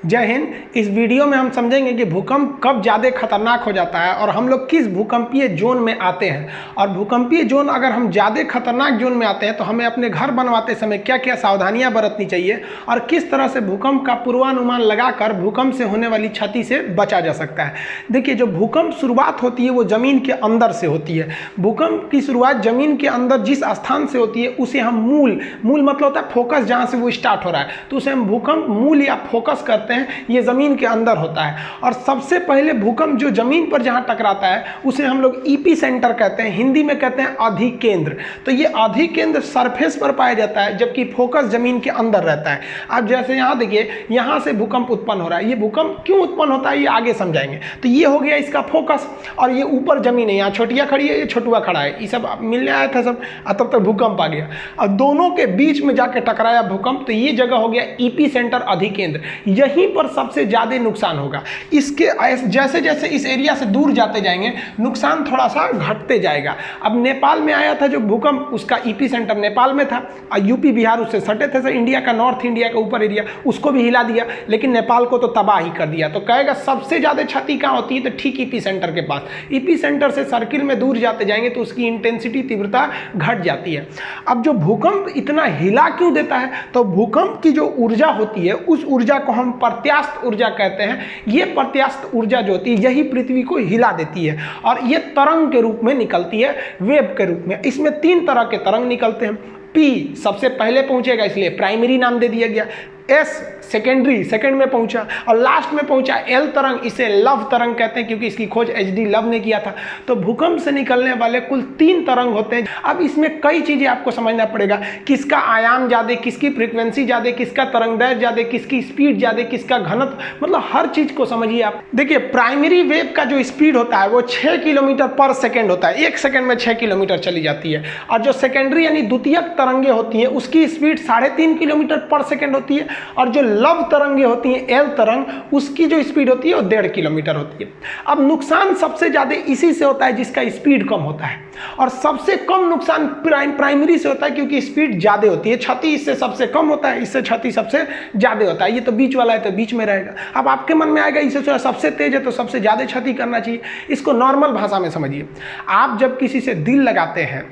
जय हिंद। इस वीडियो में हम समझेंगे कि भूकंप कब ज़्यादा खतरनाक हो जाता है और हम लोग किस भूकंपीय जोन में आते हैं। और भूकंपीय जोन अगर हम ज़्यादा खतरनाक जोन में आते हैं तो हमें अपने घर बनवाते समय क्या क्या सावधानियां बरतनी चाहिए और किस तरह से भूकंप का पूर्वानुमान लगाकर भूकंप से होने वाली क्षति से बचा जा सकता है। देखिए, जो भूकंप शुरुआत होती है वो ज़मीन के अंदर से होती है। भूकंप की शुरुआत ज़मीन के अंदर जिस स्थान से होती है उसे हम मूल मतलब होता है फोकस, जहाँ से वो स्टार्ट हो रहा है तो उसे हम भूकंप मूल या फोकस करते हैं। ये जमीन के अंदर होता है और सबसे पहले भूकंप जो जमीन पर जहां टकराता है उसे हम लोग ईपी सेंटर कहते हैं, हिंदी में कहते हैं अधिकेंद्र। तो ये अधिकेंद्र सरफेस पर पाया जाता है जबकि फोकस जमीन के अंदर रहता है। अब जैसे यहां देखिए, यहां से भूकंप उत्पन्न हो रहा है। ये भूकंप क्यों उत्पन्न होता है ये आगे समझाएंगे। तो ये हो गया इसका फोकस और ये ऊपर जमीन है, यहाँ छोटिया खड़ी है, ये छोटुआ खड़ा है, ये सब मिलने आया था सब, तब तक भूकंप आ गया और दोनों के बीच में जाके टकराया भूकंप। तो ये जगह हो गया ईपी सेंटर अधिकेंद्र। यही पर सबसे ज्यादा नुकसान होगा। इसके जैसे जैसे इस एरिया से दूर जाते जाएंगे नुकसान थोड़ा सा घटते जाएगा। अब नेपाल में आया था जो भूकंप, उसका ईपी सेंटर नेपाल में था और यूपी बिहार उससे सटे थे, सर इंडिया का, नॉर्थ इंडिया का ऊपर एरिया, उसको भी हिला दिया लेकिन नेपाल को तो तबाह ही कर दिया। तो कहेगा सबसे ज्यादा क्षति कहाँ होती है, तो ठीक ईपी सेंटर के पास। ईपी सेंटर से सर्किल में दूर जाते जाएंगे तो उसकी इंटेंसिटी, तीव्रता घट जाती है। अब जो भूकंप इतना हिला क्यों देता है, तो भूकंप की जो ऊर्जा होती है उस ऊर्जा को हम प्रत्यास्थ ऊर्जा कहते हैं। ये प्रत्यास्थ ऊर्जा जो होती है यही पृथ्वी को हिला देती है और ये तरंग के रूप में निकलती है, वेव के रूप में। इसमें 3 तरह के तरंग निकलते हैं। पी सबसे पहले पहुंचेगा इसलिए प्राइमरी नाम दे दिया गया, एस सेकेंडरी, सेकंड में पहुंचा और लास्ट में पहुंचा एल तरंग, इसे लव तरंग कहते हैं क्योंकि इसकी खोज एचडी लव ने किया था। तो भूकंप से निकलने वाले कुल 3 तरंग होते हैं। अब इसमें कई चीजें आपको समझना पड़ेगा, किसका आयाम ज्यादा, किसकी फ्रीक्वेंसी ज्यादा, किसका तरंगदैर्घ्य ज्यादा, किसकी स्पीड ज्यादा, किसका घनत्व, मतलब हर चीज को समझिए आप। देखिए, प्राइमरी वेव का जो स्पीड होता है वो 6 किलोमीटर पर सेकेंड होता है, 1 सेकेंड में 6 किलोमीटर चली जाती है। और जो सेकेंडरी यानी द्वितीयक तरंगे होती है उसकी स्पीड 3.5 किलोमीटर पर सेकेंड होती है और जो लव तरंगे होती हैं, एल तरंग, उसकी जो स्पीड होती है वो 1.5 किलोमीटर होती है। अब नुकसान सबसे ज्यादा इसी से होता है जिसका स्पीड कम होता है और सबसे कम नुकसान प्राइमरी से होता है क्योंकि स्पीड ज्यादा होती है। क्षति इससे सबसे कम होता है, इससे क्षति सबसे ज्यादा होता है। ये तो बीच वाला है तो बीच में रहेगा। अब आपके मन में आएगा इससे सबसे तेज है तो सबसे ज्यादा क्षति करना चाहिए। इसको नॉर्मल भाषा में समझिए। आप जब किसी से दिल लगाते हैं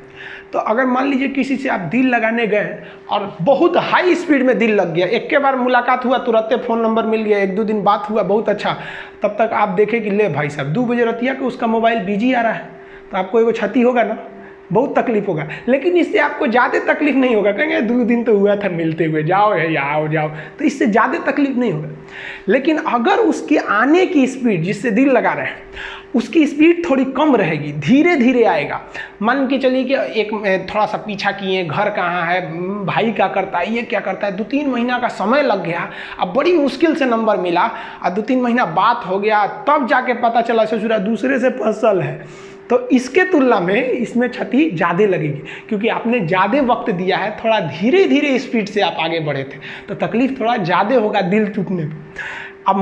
तो अगर मान लीजिए किसी से आप दिल लगाने गए और बहुत हाई स्पीड में दिल लग गया, एक के बार मुलाकात हुआ, तुरंत फोन नंबर मिल गया, 1-2 दिन बात हुआ, बहुत अच्छा, तब तक आप देखें कि ले भाई साहब 2 बजे रतिया को उसका मोबाइल बिजी आ रहा है, तो आपको एगो क्षति होगा ना, बहुत तकलीफ होगा। लेकिन इससे आपको ज़्यादा तकलीफ नहीं होगा, कहेंगे 2 दिन तो हुआ था मिलते हुए, जाओ जाओ, तो इससे ज़्यादा तकलीफ नहीं होगा। लेकिन अगर उसके आने की स्पीड, जिससे दिल लगा रहे हैं, उसकी स्पीड थोड़ी कम रहेगी, धीरे धीरे आएगा। मान के चलिए कि एक थोड़ा सा पीछा किए, घर कहाँ है, भाई क्या करता है, ये क्या करता है, 2-3 महीना का समय लग गया, अब बड़ी मुश्किल से नंबर मिला और 2-3 महीना बात हो गया, तब जाके पता चला ससुरा दूसरे से फसल है, तो इसके तुलना में इसमें क्षति ज़्यादा लगेगी क्योंकि आपने ज़्यादा वक्त दिया है, थोड़ा धीरे धीरे स्पीड से आप आगे बढ़े थे, तो तकलीफ थोड़ा ज़्यादा होगा दिल टूटने पर। अब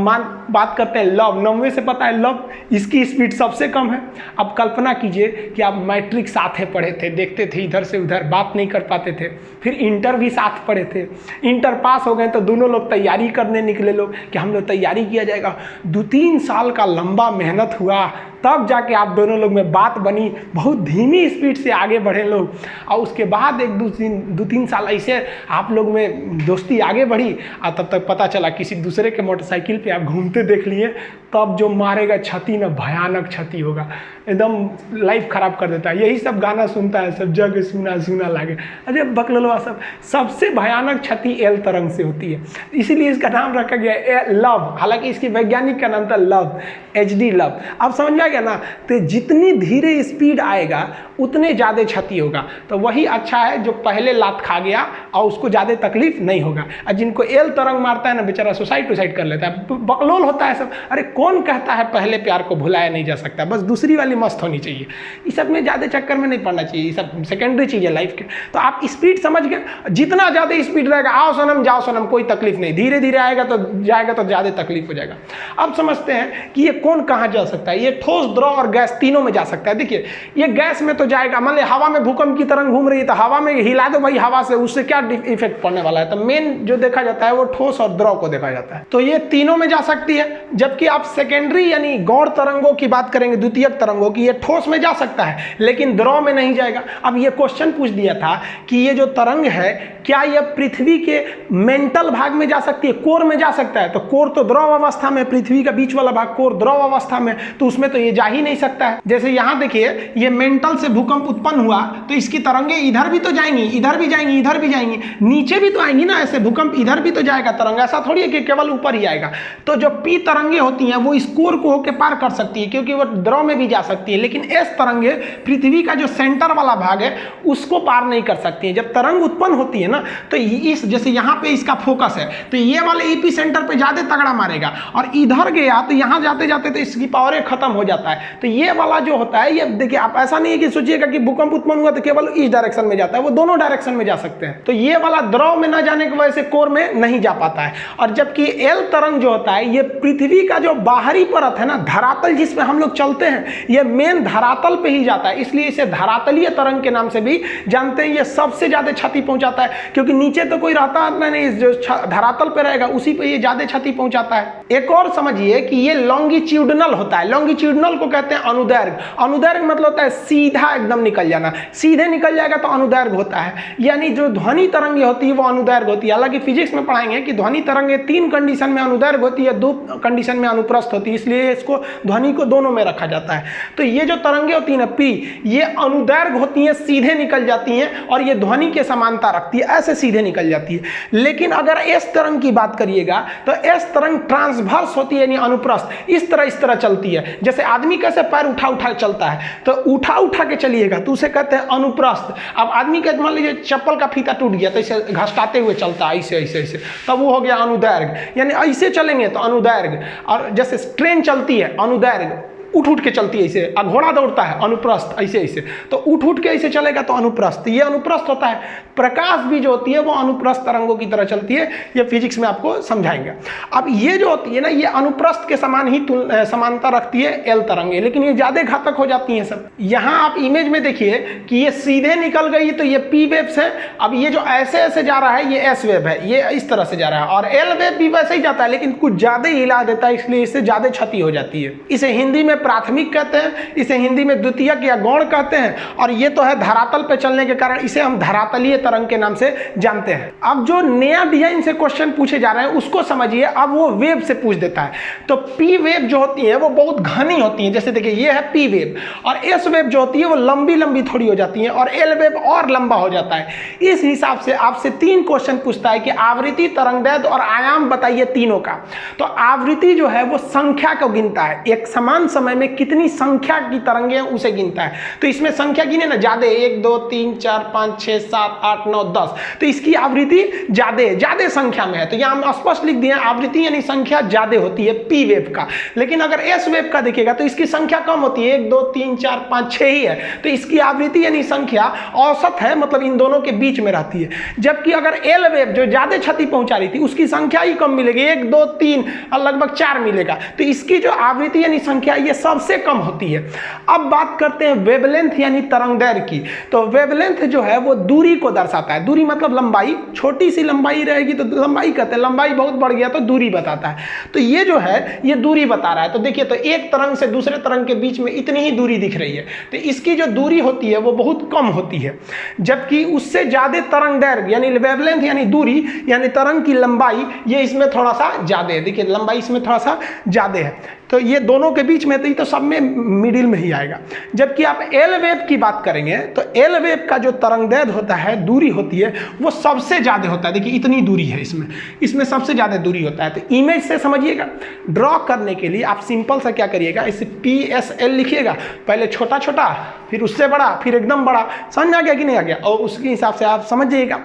बात करते हैं लव। 90 से पता है लव, इसकी स्पीड सबसे कम है। अब कल्पना कीजिए कि आप मैट्रिक साथ है पढ़े थे, देखते थे इधर से उधर, बात नहीं कर पाते थे, फिर इंटर भी साथ पढ़े थे, इंटर पास हो गए तो दोनों लोग तैयारी करने निकले लोग कि हम लोग तैयारी किया जाएगा। 2-3 साल का लंबा मेहनत हुआ तब जाके आप दोनों लोग में बात बनी, बहुत धीमी स्पीड से आगे बढ़े लोग और उसके बाद 1-2-3 साल ऐसे आप लोग में दोस्ती आगे बढ़ी और तब तक पता चला किसी दूसरे के मोटरसाइकिल पे आप घूमते देख लिए, तब जो मारेगा क्षति ना, भयानक क्षति होगा, एकदम लाइफ खराब कर देता है। यही सब गाना सुनता है, सब जग सुना सुना लागे, अरे बकलवा सब। सबसे भयानक क्षति एल तरंग से होती है, इसीलिए इसका नाम रखा गया लव। हालांकि इसकी वैज्ञानिक का नाम था लव, एचडी लव। अब समझ में आ गया ना, तो जितनी धीरे स्पीड आएगा उतने ज़्यादा क्षति होगा। तो वही अच्छा है जो पहले लात खा गया और उसको ज़्यादा तकलीफ नहीं होगा, और जिनको एल तरंग मारता है ना बेचारा सुसाइड कर लेता है, बकलोल होता है सब। अरे कौन कहता है पहले प्यार को भुलाया नहीं जा सकता, बस दूसरी वाली मस्त होनी चाहिए। इस सब में ज़्यादा चक्कर में नहीं पड़ना चाहिए, ये सब सेकेंडरी चीज़ है लाइफ के। तो आप स्पीड समझ गए, जितना ज़्यादा स्पीड रहेगा, आओ सनम जाओ सनम, कोई तकलीफ नहीं, धीरे धीरे आएगा तो जाएगा तो ज़्यादा तकलीफ हो जाएगा। अब समझते हैं कि ये कौन कहाँ जा सकता है। ये ठोस, द्रव और गैस तीनों में जा सकता है। देखिए, ये गैस में तो जाएगा, मान ली हवा में भूकंप की तरंग घूम रही है तो हवा में हिला दो भाई, हवा से, उससे क्या इफेक्ट पड़ने वाला है। तो मेन जो देखा जाता है वो ठोस और द्रव को देखा जाता है। तो ये तीनों लिक्विडों में जा सकती है, जबकि आप सेकेंडरी यानी गौण तरंगों की बात करेंगे, द्वितीयक तरंगों की, ये ठोस में जा सकता है लेकिन द्रव में नहीं जाएगा। अब ये क्वेश्चन पूछ दिया था कि ये जो तरंग है क्या यह पृथ्वी के मेंटल भाग में जा सकती है, कोर में जा सकता है? तो कोर तो द्रव अवस्था में, पृथ्वी का बीच वाला भाग कोर द्रव अवस्था में, तो उसमें तो ये जा ही नहीं सकता है। जैसे यहाँ देखिए ये मेंटल से भूकंप उत्पन्न हुआ तो इसकी तरंगे इधर भी तो जाएंगी, इधर भी जाएंगी, इधर भी जाएंगी, नीचे भी तो आएंगी ना, ऐसे भूकंप इधर भी तो जाएगा तरंग, ऐसा थोड़ी है कि केवल ऊपर ही आएगा। तो जो पी तरंगे होती हैं वो इस कोर को होकर पार कर सकती है क्योंकि वो द्रव में भी जा सकती है, लेकिन एस तरंगे पृथ्वी का जो सेंटर वाला भाग है उसको पार नहीं कर सकती है। जब तरंग उत्पन्न होती है ना तो इस जैसे यहाँ पे इसका फोकस है तो ये वाले एपी सेंटर पे ज्यादा तगड़ा मारेगा और इधर गया तो यहाँ जाते जाते तो इसकी पावर खत्म हो जाता है। तो ये वाला जो होता है, ये देखिए आप ऐसा नहीं है कि सोचिएगा कि भूकंप उत्पन्न हुआ तो केवल इस डायरेक्शन में जाता है, वो दोनों डायरेक्शन में जा सकते हैं। तो ये वाला द्रव में ना जाने की वजह से कोर में नहीं जा पाता है। और जबकि एल तरंग जो होता है ये पृथ्वी का जो बाहरी परत है ना, धरातल जिसमें हम लोग चलते हैं, ये मेन धरातल पे ही जाता है, इसलिए इसे धरातलीय तरंग के नाम से भी जानते हैं। ये सबसे ज्यादा क्षति पहुंचाता है क्योंकि नीचे तो कोई रहता नहीं, जो धरातल पे रहेगा उसी पे ये ज्यादा क्षति पहुंचाता है। एक और समझिए कि ये लॉन्गिट्यूडनल होता है। लॉन्गिट्यूडनल को कहते हैं अनुदैर्घ्य। अनुदैर्घ्य मतलब होता है सीधा एकदम निकल जाना, सीधे निकल जाएगा तो अनुदैर्घ्य होता है। यानी जो ध्वनि तरंगे होती है वो अनुदैर्घ्य होती है। हालांकि फिजिक्स में पढ़ाएंगे कि ध्वनि तरंगे 3 कंडीशन में अनुदैर्घ्य होती है, 2 कंडीशन में अनुप्रस्थ होती है, इसलिए इसको ध्वनि को दोनों में रखा जाता है। तो ये जो तरंगे होती है ना पी, ये अनुदैर्घ्य होती है, सीधे निकल जाती हैं और ये ध्वनि के समानता रखती है, ऐसे सीधे निकल जाती है। लेकिन अगर एस तरंग की बात करिएगा तो एस तरंग ट्रांसवर्स होती है यानी अनुप्रस्थ, इस तरह चलती है। जैसे आदमी कैसे पैर उठा उठा चलता है, तो उठा उठा के चलिएगा तो उसे कहते हैं अनुप्रस्थ। अब आदमी का मान लीजिए चप्पल का फीता टूट गया तो इसे घसटाते हुए चलता है, ऐसे ऐसे ऐसे, तब वो हो गया अनुदैर्घ्य। यानी ऐसे चलेंगे तो अनुदैर्घ्य। और जैसे ट्रेन चलती है अनुदैर्घ्य, उठ उठ के चलती है ऐसे, और घोड़ा दौड़ता है अनुप्रस्थ, ऐसे ऐसे, तो उठ उठ के ऐसे चलेगा तो अनुप्रस्थ, ये अनुप्रस्थ होता है। प्रकाश भी जो होती है वो अनुप्रस्थ तरंगों की तरह चलती है, ये फिजिक्स में आपको समझाएंगे। अब ये जो होती है ना, ये अनुप्रस्थ के समान ही समानता रखती है एल तरंगे, लेकिन ये ज्यादा घातक हो जाती हैं सब। यहाँ आप इमेज में देखिए कि ये सीधे निकल गई तो ये पी वेव्स है। अब ये जो ऐसे ऐसे जा रहा है ये एस वेव है, ये इस तरह से जा रहा है, और एल वेव भी वैसे ही जाता है लेकिन कुछ ज्यादा ही हिला देता है, इसलिए इससे ज्यादा क्षति हो जाती है। इसे हिंदी में प्राथमिक कहते हैं, इसे हिंदी में द्वितीयक या गौण कहते हैं, और ये तो है धरातल पे चलने के कारण इसे हम धरातलीय तरंग के नाम से जानते हैं। अब जो नया डिजाइन से क्वेश्चन पूछे जा रहे हैं उसको समझिए। अब वो वेव से पूछ देता है, तो पी वेव जो होती है वो बहुत घनी होती है। जैसे देखिए ये है पी वेव, और एस वेव जो होती है वो लंबी लंबी थोड़ी हो जाती है, और एल वेव और लंबा हो जाता है। इस हिसाब से आपसे 3 क्वेश्चन पूछता है कि आवृत्ति, तरंगदैर्घ्य और आयाम बताइए तीनों का। तो आवृत्ति जो है वो संख्या को गिनता है, एक समान समय में कितनी संख्या की तरंगे उसे गिनता है। तो इसमें संख्या गिने ना ज्यादा, 1 2 3 4 5 6 7 8 9 10, तो इसकी आवृत्ति ज्यादा संख्या में है। तो यहाँ हम स्पष्ट लिख दिए आवृत्ति यानी संख्या ज्यादा होती है पी वेव का। लेकिन अगर एस वेव का देखिएगा तो इसकी संख्या कम होती है, 1 2 3 4 5 6 ही है, तो इसकी आवृत्ति यानी संख्या औसत है, मतलब इन दोनों के बीच में रहती है। जबकि अगर एल वेव जो ज्यादा क्षति पहुंचा रही थी उसकी संख्या ही कम मिलेगी, 1 2 3 और लगभग 4 मिलेगा, तो इसकी जो आवृत्ति यानी संख्या ये सबसे कम होती है। अब बात करते हैं वेवलेंथ यानी तरंगदैर्घ्य की। तो वेवलेंथ जो है वो दूरी को दर्शाता है। दूरी मतलब लंबाई, छोटी सी लंबाई रहेगी तो लंबाई कहते हैं, लंबाई बहुत बढ़ गया तो दूरी बताता है। तो ये जो है ये दूरी बता रहा है। तो देखिए, तो एक तरंग से दूसरे तरंग के बीच में इतनी ही दूरी दिख रही है, तो इसकी जो दूरी होती है वो बहुत कम होती है। जबकि उससे ज्यादा तरंगदैर्घ्य यानी वेवलेंथ यानी दूरी यानी तरंग की लंबाई, ये इसमें थोड़ा सा ज्यादा है। देखिए लंबाई इसमें थोड़ा सा ज्यादा है, तो ये दोनों के बीच में तो सब में मिडिल में ही आएगा। जबकि आप एल वेव की बात करेंगे तो एल वेव का जो तरंगदैर्घ्य होता है, दूरी होती है, वो सबसे ज्यादा होता है। देखिए इतनी दूरी है इसमें सबसे ज्यादा दूरी होता है। तो इमेज से समझिएगा। ड्रॉ करने के लिए आप सिंपल सा क्या करिएगा, इसे पी एस एल लिखिएगा, पहले छोटा छोटा फिर उससे बड़ा फिर एकदम बड़ा। समझ आ गया कि नहीं आ गया? और उसके हिसाब से आप समझ जाइएगा।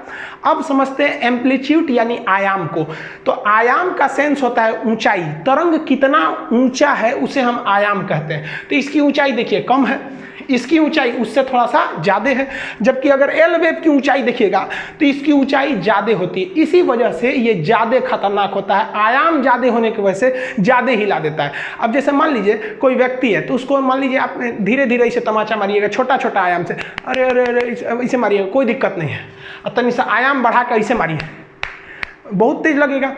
अब समझते हैं एम्पलीट्यूड यानी आयाम को। तो आयाम का सेंस होता है ऊंचाई, तरंग कितना ऊंचा है उसे हम आयाम कहते हैं। तो इसकी ऊंचाई देखिए कम है, इसकी ऊंचाई उससे थोड़ा सा ज्यादा है। जबकि अगर एल वेव की ऊंचाई देखिएगा तो इसकी ऊंचाई ज्यादा होती है, इसी वजह से ये ज्यादा खतरनाक होता है। आयाम ज्यादा होने की वजह से ज्यादा हिला देता है। अब जैसे मान लीजिए कोई व्यक्ति है, तो उसको मान लीजिए आप धीरे धीरे इसे तमाचा मारिएगा, छोटा छोटा आयाम से, अरे अरे अरे इसे मारिएगा, कोई दिक्कत नहीं है। और तनी सा आयाम बढ़ा कर इसे मारिए, बहुत तेज लगेगा।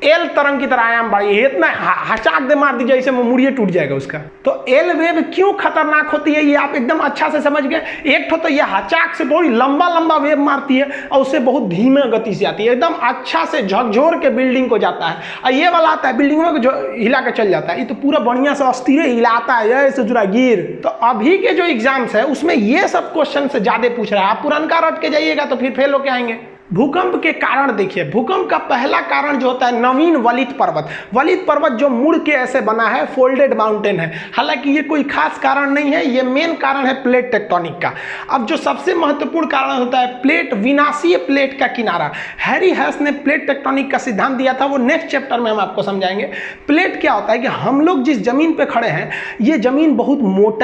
एल तरंग की तरह आयाम बढ़ी है, इतना हचाक दे मार दीजिए इसे मुड़िए टूट जाएगा उसका। तो एल वेव क्यों खतरनाक होती है ये आप एकदम अच्छा से समझ गए। एक तो ये हचाक से बहुत लंबा लंबा वेव मारती है और उससे बहुत धीमे गति से आती है, एकदम अच्छा से झकझोर के बिल्डिंग को जाता है। और ये वाला आता है बिल्डिंग में जो हिला के चल जाता है, ये तो पूरा बढ़िया से अस्थिर हिलाता है ऐसे जुड़ा गिर। तो अभी के जो एग्जाम्स है उसमें ये सब क्वेश्चन से ज्यादा पूछ रहा है, आप पुरानका रट के जाइएगा तो फिर फेल होके आएंगे। भूकंप के कारण देखिए, भूकंप का पहला कारण जो होता है नवीन वलित पर्वत। वलित पर्वत जो मुड़ के ऐसे बना है, फोल्डेड माउंटेन है। हालांकि ये कोई खास कारण नहीं है, ये मेन कारण है प्लेट टेक्टोनिक का। अब जो सबसे महत्वपूर्ण कारण होता है प्लेट, विनाशीय प्लेट का किनारा। हैरी हैस ने प्लेट टेक्टोनिक का सिद्धांत दिया था, वो नेक्स्ट चैप्टर में हम आपको समझाएंगे। प्लेट क्या होता है कि हम लोग जिस जमीन पे खड़े हैं ये जमीन बहुत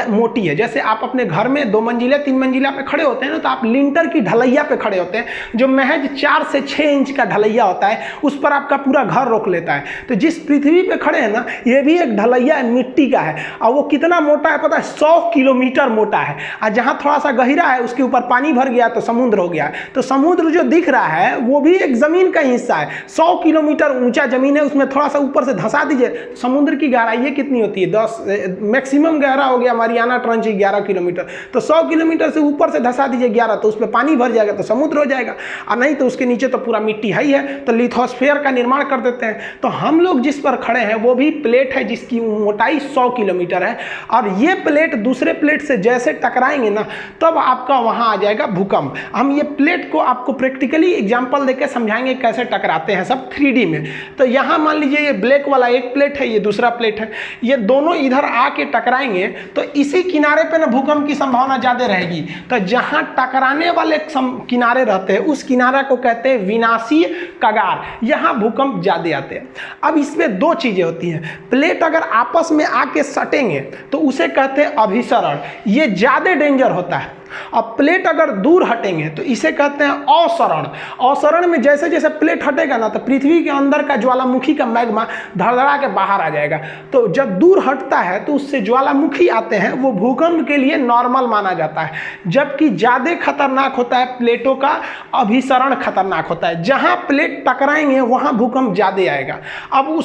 मोटी है। जैसे आप अपने घर में 2 मंजिला 3 मंजिला पे खड़े होते हैं ना, तो आप लिंटर की ढलैया पे खड़े होते हैं जो महज 4 से 6 इंच का ढलैया होता है, उस पर आपका पूरा घर रोक लेता है। तो जिस पृथ्वी पे खड़े हैं ना, ये भी एक ढलैया मिट्टी का है, और वो कितना मोटा है पता है, 100 किलोमीटर मोटा है। और जहां थोड़ा सा गहरा है उसके ऊपर पानी भर गया तो समुद्र हो गया। तो समुद्र जो दिख रहा है वो भी एक जमीन का हिस्सा है। 100 किलोमीटर ऊंचा जमीन है, उसमें थोड़ा सा ऊपर से धंसा दीजिए, समुद्र की गहराई कितनी होती है, 10 मैक्सिमम गहरा हो गया मारियाना ट्रंच 11 किलोमीटर। तो 100 किलोमीटर से ऊपर से धंसा दीजिए 11, तो उसमें पानी भर जाएगा तो समुद्र हो जाएगा। और नहीं तो उसके नीचे तो पूरा मिट्टी है ही है, तो लिथोस्फीयर का निर्माण कर देते हैं। तो हम लोग जिस पर खड़े हैं वो भी प्लेट है जिसकी मोटाई 100 किलोमीटर है, और ये प्लेट दूसरे प्लेट से जैसे टकराएंगे ना, तब आपका वहां आ जाएगा भूकंप। हम ये प्लेट को आपको प्रैक्टिकली एग्जांपल देकर समझाएंगे कैसे टकराते हैं, सब 3D में। तो यहाँ मान लीजिए ये ब्लैक वाला एक प्लेट है, ये दूसरा प्लेट है, ये दोनों इधर आके टकराएंगे तो इसी किनारे पे ना भूकंप की संभावना ज्यादा रहेगी। तो जहां टकराने वाले किनारे रहते हैं उस किनारा को कहते हैं विनाशीय कगार, यहां भूकंप ज्यादा आते हैं। अब इसमें 2 चीजें होती हैं। प्लेट अगर आपस में आके सटेंगे तो उसे कहते हैं अभिसरण, ये ज्यादा डेंजर होता है। और प्लेट अगर दूर हटेंगे तो इसे कहते हैं अवसरण। अवसरण में जैसे जैसे प्लेट हटेगा ना, तो पृथ्वी के अंदर का ज्वालामुखी का मैग्मा धड़धड़ा के बाहर आ जाएगा। तो जब दूर हटता है तो उससे ज्वालामुखी आते हैं, वो भूकंप के लिए नॉर्मल माना जाता है। जबकि ज्यादा खतरनाक होता है प्लेटों का अभिसरण, खतरनाक होता है। जहां प्लेट टकराएंगे वहां भूकंप ज्यादा आएगा। अब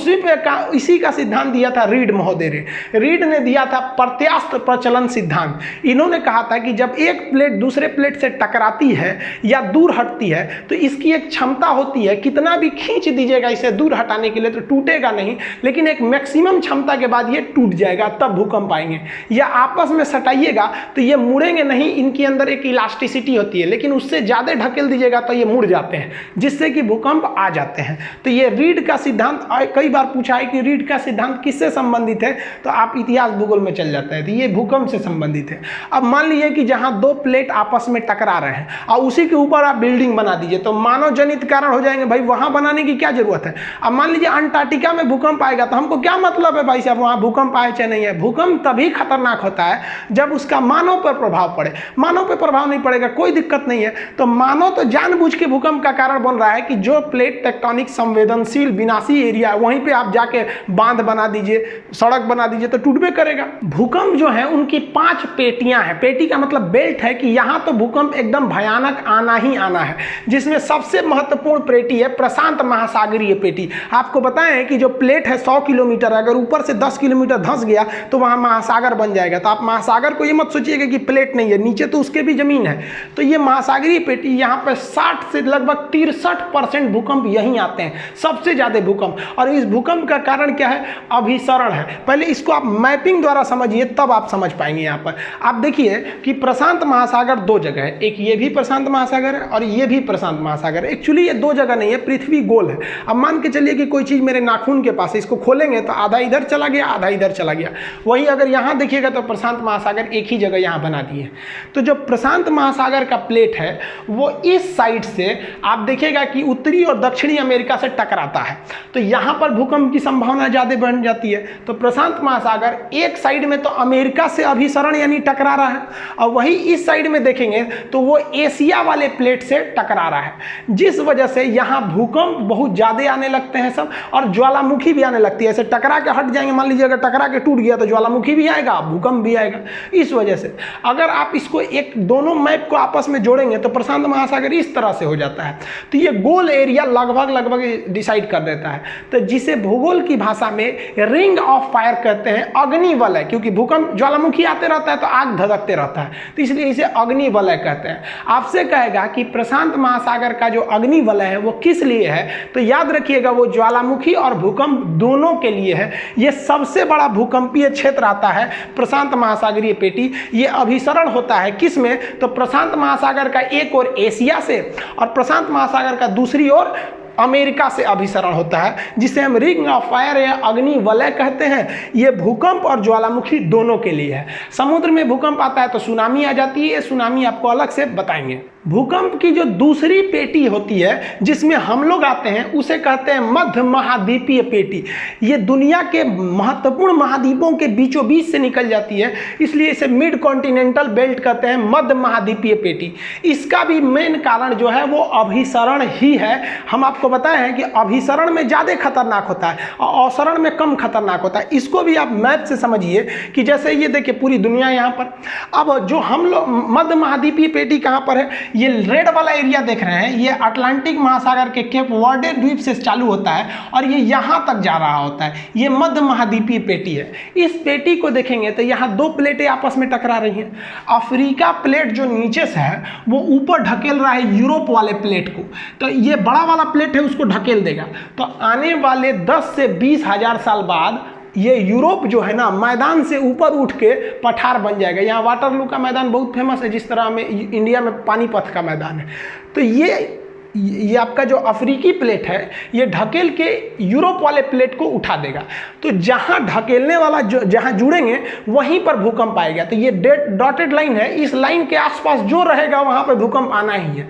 इसी का सिद्धांत दिया था रीड महोदय ने। रीड ने दिया था प्रत्यास्थ प्रचलन सिद्धांत। इन्होंने कहा था कि जब एक प्लेट दूसरे प्लेट से टकराती है या दूर हटती है तो इसकी एक क्षमता होती है, कितना भी खींच दीजिएगा इसे दूर हटाने के लिए तो टूटेगा नहीं, लेकिन एक मैक्सिमम क्षमता के बाद ये टूट जाएगा, तब भूकंप आएंगे। या आपस में सटाइएगा तो ये मुड़ेंगे नहीं, इनके अंदर एक इलास्टिसिटी होती है, लेकिन उससे ज्यादा ढकेल दीजिएगा तो ये मुड़ जाते हैं, जिससे कि भूकंप आ जाते हैं। तो ये रीड का सिद्धांत कई बार पूछा है कि रीड का सिद्धांत किससे संबंधित है, तो आप इतिहास भूगोल में चल जाता है, तो ये भूकंप से संबंधित है। अब मान लीजिए कि जहां 2 प्लेट आपस में टकरा रहे हैं और उसी के ऊपर आप बिल्डिंग बना दीजिए, तो मानव जनित कारण हो जाएंगे। भाई वहां बनाने की क्या जरूरत है। अब मान लीजिए अंटार्कटिका में भूकंप आएगा, तो हमको क्या मतलब है भाई साहब वहां भूकंप आए चाहे नहीं है। भूकंप तभी खतरनाक होता है जब उसका मानव पर प्रभाव पड़े। मानव पर प्रभाव नहीं पड़ेगा कोई दिक्कत नहीं है। तो मानव तो जानबूझ के भूकंप का कारण बन रहा है कि जो प्लेट टेक्टोनिक संवेदनशील विनाशी एरिया, वहीं पे आप जाके बांध बना दीजिए, सड़क बना दीजिए, तो टूटबे करेगा। भूकंप जो है उनकी 5 पेटियां हैं। पेटी का मतलब बेल्ट है कि यहां तो भूकंप एकदम भयानक आना ही आना है, जिसमें सबसे महत्वपूर्ण पेटी है प्रशांत महासागरीय पेटी। आपको बताएं कि जो प्लेट है 100 किलोमीटर, अगर ऊपर से 10 किलोमीटर धंस गया तो वहां महासागर बन जाएगा। तो आप महासागर को ये मत सोचिएगा कि प्लेट नहीं है, नीचे तो उसके भी जमीन है। तो ये महासागरीय पेटी, यहाँ पर 60 से लगभग 63% भूकंप यहीं आते हैं, सबसे ज्यादा भूकंप। और इस भूकंप का कारण क्या है, अभिसरण है। पहले इसको आप मैपिंग द्वारा समझिए, तब आप समझ पाएंगे। यहाँ पर आप देखिए कि प्रशांत महासागर 2 जगह है, एक ये भी प्रशांत महासागर है और ये भी प्रशांत महासागर है। एक्चुअली ये 2 जगह नहीं है, पृथ्वी गोल है। अब मान के चलिए कि कोई चीज मेरे नाखून के पास है, इसको खोलेंगे तो आधा इधर चला गया, आधा इधर चला गया। वही अगर यहाँ देखिएगा तो प्रशांत महासागर एक ही जगह यहाँ बना दिए। तो जो प्रशांत महासागर का प्लेट है वो इस साइड से आप देखिएगा कि उत्तरी और दक्षिणी अमेरिका से टकराता है, तो यहाँ पर भूकंप की संभावना ज्यादा बढ़ जाती है। तो प्रशांत महासागर एक साइड में तो अमेरिका से अभिसरण यानी टकरा रहा है, और वही इस साइड में देखेंगे तो वो एशिया वाले प्लेट से टकरा रहा है, जिस वजह से यहाँ भूकंप बहुत ज़्यादा आने लगते हैं सब, और ज्वालामुखी भी आने लगती है। ऐसे टकरा के हट जाएंगे, मान लीजिए अगर टकरा के टूट गया तो ज्वालामुखी भी आएगा, भूकंप भी आएगा। इस वजह से अगर आप इसको एक दोनों मैप को आपस में जोड़ेंगे तो प्रशांत महासागर इस तरह से हो जाता है। तो ये गोल एरिया लगभग डिसाइड कर देता है, तो जिसे भूगोल की भाषा में रिंग ऑफ फायर कहते हैं, अग्नि वलय, क्योंकि भूकंप ज्वालामुखी आते रहता है तो आग धधकते रहता है, तो इसलिए इसे अग्नि वलय कहते हैं। आपसे कहेगा कि प्रशांत महासागर का जो अग्नि वलय है वो किस लिए है, तो याद रखिएगा वो ज्वालामुखी और भूकंप दोनों के लिए है। ये सबसे बड़ा भूकंपीय क्षेत्र आता है प्रशांत महासागरीय पेटी। ये अभिसरण होता है किस में, तो प्रशांत महासागर का एक ओर एशिया से और प्रशांत महासागर का दूसरी ओर अमेरिका से अभिसरण होता है, जिसे हम रिंग ऑफ फायर या अग्नि वलय कहते हैं। ये भूकंप और ज्वालामुखी दोनों के लिए है। समुद्र में भूकंप आता है तो सुनामी आ जाती है, सुनामी आपको अलग से बताएंगे। भूकंप की जो दूसरी पेटी होती है जिसमें हम लोग आते हैं उसे कहते हैं मध्य महाद्वीपीय पेटी। ये दुनिया के महत्वपूर्ण महाद्वीपों के बीचों बीच से निकल जाती है, इसलिए इसे मिड कॉन्टिनेंटल बेल्ट कहते हैं, मध्य महाद्वीपीय पेटी। इसका भी मेन कारण जो है वो अभिसरण ही है। हम आपको बताए हैं कि अभिसरण में ज़्यादा खतरनाक होता है और अवसरण में कम खतरनाक होता है। इसको भी आप मैप से समझिए कि जैसे ये देखिए पूरी दुनिया यहाँ पर, अब जो हम लोग मध्य महाद्वीपीय पेटी कहाँ पर है, ये रेड वाला एरिया देख रहे हैं, ये अटलांटिक महासागर के केप वर्डे द्वीप से चालू होता है और ये यहाँ तक जा रहा होता है। ये मध्य महाद्वीपीय पेटी है। इस पेटी को देखेंगे तो यहाँ दो प्लेटें आपस में टकरा रही हैं। अफ्रीका प्लेट जो नीचे से है वो ऊपर ढकेल रहा है यूरोप वाले प्लेट को, तो ये बड़ा वाला प्लेट है उसको ढकेल देगा। तो आने वाले 10 से 20 हजार साल बाद ये यूरोप जो है ना मैदान से ऊपर उठ के पठार बन जाएगा। यहाँ वाटरलू का मैदान बहुत फेमस है, जिस तरह में इंडिया में पानीपत का मैदान है। तो ये आपका जो अफ्रीकी प्लेट है ये ढकेल के यूरोप वाले प्लेट को उठा देगा। तो जहाँ ढकेलने वाला जो जहाँ जुड़ेंगे वहीं पर भूकंप आएगा। तो ये डॉटेड लाइन है, इस लाइन के आसपास जो रहेगा वहाँ पर भूकंप आना ही है।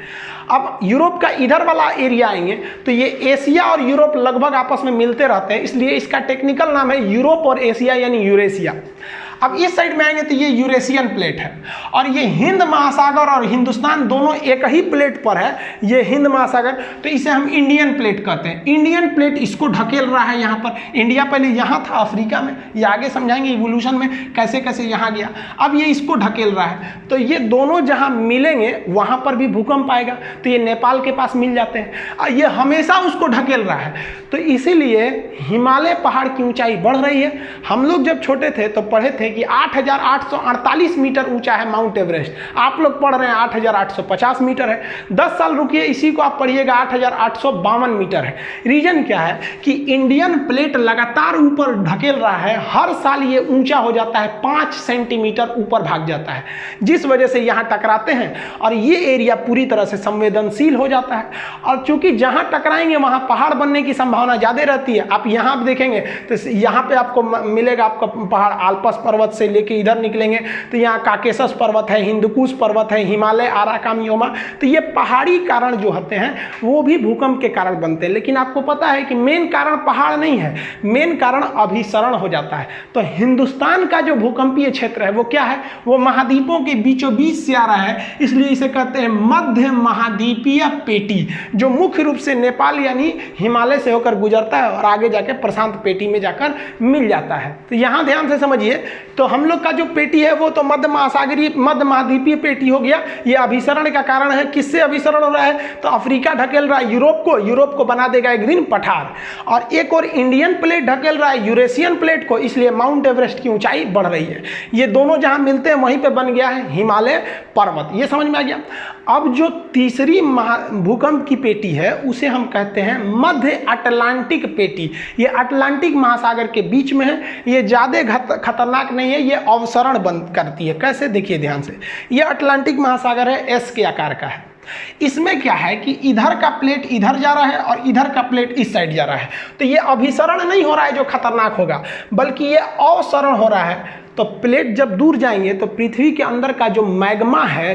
अब यूरोप का इधर वाला एरिया आएंगे तो ये एशिया और यूरोप लगभग आपस में मिलते रहते हैं, इसलिए इसका टेक्निकल नाम है यूरोप और एशिया यानी यूरेशिया। अब इस साइड में आएंगे तो ये यूरेशियन प्लेट है और ये हिंद महासागर और हिंदुस्तान दोनों एक ही प्लेट पर है, ये हिंद महासागर, तो इसे हम इंडियन प्लेट कहते हैं। इंडियन प्लेट इसको ढकेल रहा है यहाँ पर। इंडिया पहले यहाँ था अफ्रीका में, ये आगे समझाएंगे इवोल्यूशन में कैसे कैसे यहाँ गया। अब ये इसको ढकेल रहा है, तो ये दोनों जहाँ मिलेंगे वहाँ पर भी भूकंप आएगा। तो ये नेपाल के पास मिल जाते हैं और ये हमेशा उसको ढकेल रहा है। तो इसीलिए हिमालय पहाड़ की ऊंचाई बढ़ रही है। हम लोग जब छोटे थे तो पढ़े थे कि 8,848 मीटर ऊंचा है माउंट एवरेस्ट। आप लोग पढ़ रहे हैं 8,850 मीटर है। 10 साल रुकिए, इसी को आप पढ़िएगा 8,852 मीटर है। रीजन क्या है कि इंडियन प्लेट लगातार ऊपर ढकेल रहा है, हर साल ये ऊंचा हो जाता है, 5 सेंटीमीटर ऊपर भाग जाता है, जिस वजह से यहाँ टकराते हैं और ये एरिया पूरी तरह से संवेदनशील हो जाता है। और चूंकि जहाँ टकराएंगे वहाँ पहाड़ बनने की संभावना ज़्यादा रहती है। आप यहाँ पे देखेंगे तो यहाँ पे आपको मिलेगा आपका पहाड़, आल्पस पर्वत से लेके इधर निकलेंगे तो यहाँ काकेशस पर्वत है, हिंदुकुश पर्वत है, हिमालय, आराकामियोमा। तो ये पहाड़ी कारण जो होते हैं वो भी भूकंप के कारण बनते हैं। लेकिन आपको पता है कि मेन कारण पहाड़ नहीं है, मेन कारण अभिसरण हो जाता है। तो हिंदुस्तान का जो भूकंपीय क्षेत्र है वो क्या है, वो महाद्वीपों के बीचों बीच से आ रहा है, इसलिए इसे कहते हैं मध्य महाद्वीपीय पेटी, जो मुख्य रूप से नेपाल यानी हिमालय से होकर गुजरता है और आगे जाके प्रशांत पेटी में जाकर मिल जाता है। तो यहाँ ध्यान से समझिए, तो हम लोग का जो पेटी है वो तो मध्य महाद्वीपीय पेटी हो गया। ये अभिसरण का कारण है। किससे अभिसरण हो रहा है, तो अफ्रीका ढकेल रहा है यूरोप को बना देगा एक दिन पठार, और एक और इंडियन प्लेट ढकेल रहा है यूरेशियन प्लेट को, इसलिए माउंट एवरेस्ट की ऊंचाई बढ़ रही है। ये दोनों जहां मिलते हैं वहीं पे बन गया है हिमालय पर्वत। ये समझ में आ गया। अब जो तीसरी भूकंप की पेटी है उसे हम कहते हैं मध्य अटलांटिक पेटी। ये अटलांटिक महासागर के बीच में है, ये ज़्यादा खतरनाक नहीं है, ये अवसरण बंद करती है। कैसे, देखिए ध्यान से। ये अटलांटिक महासागर है, एस के आकार का है। इसमें क्या है कि इधर का प्लेट इधर जा रहा है और इधर का प्लेट इस साइड जा रहा है। तो ये अभिसरण नहीं हो रहा है जो खतरनाक होगा, बल्कि ये अवसरण हो रहा है। तो तो प्लेट जब दूर जाएंगे तो पृथ्वी के अंदर का जो मैग्मा है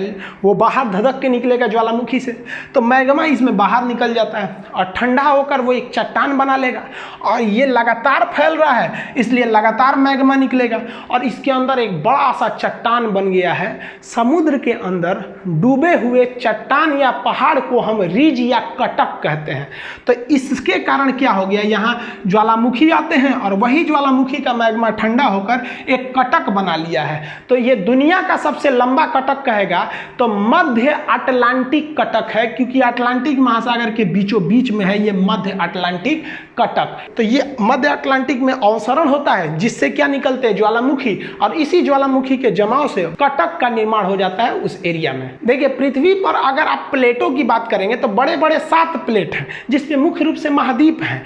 वो बाहर धधक के निकलेगा ज्वालामुखी से, तो मैग्मा इसमें बाहर निकल जाता है और ठंडा होकर वो एक चट्टान बना लेगा और ये लगातार फैल रहा है इसलिए लगातार मैग्मा निकलेगा और इसके अंदर एक बड़ा सा चट्टान बन गया है। समुद्र के अंदर डूबे हुए चट्टान या पहाड़ को हम रिज या कटक कहते हैं। तो इसके कारण क्या हो गया, यहाँ ज्वालामुखी आते हैं और वही ज्वालामुखी का मैग्मा ठंडा होकर एक कटक बना लिया है। तो ये दुनिया का सबसे लंबा कटक कहेगा तो मध्य अटलांटिक कटक है, क्योंकि अटलांटिक महासागर के बीचों बीच में है ये मध्य अटलांटिक कटक। तो ये मध्य अटलांटिक में अवसरण होता है जिससे क्या निकलते हैं, ज्वालामुखी, और इसी ज्वालामुखी के जमाव से कटक का निर्माण हो जाता है उस एरिया में। देखिए पृथ्वी पर अगर आप प्लेटों की बात करेंगे तो बड़े बड़े 7 प्लेट हैं जिसमें मुख्य रूप से महाद्वीप हैं,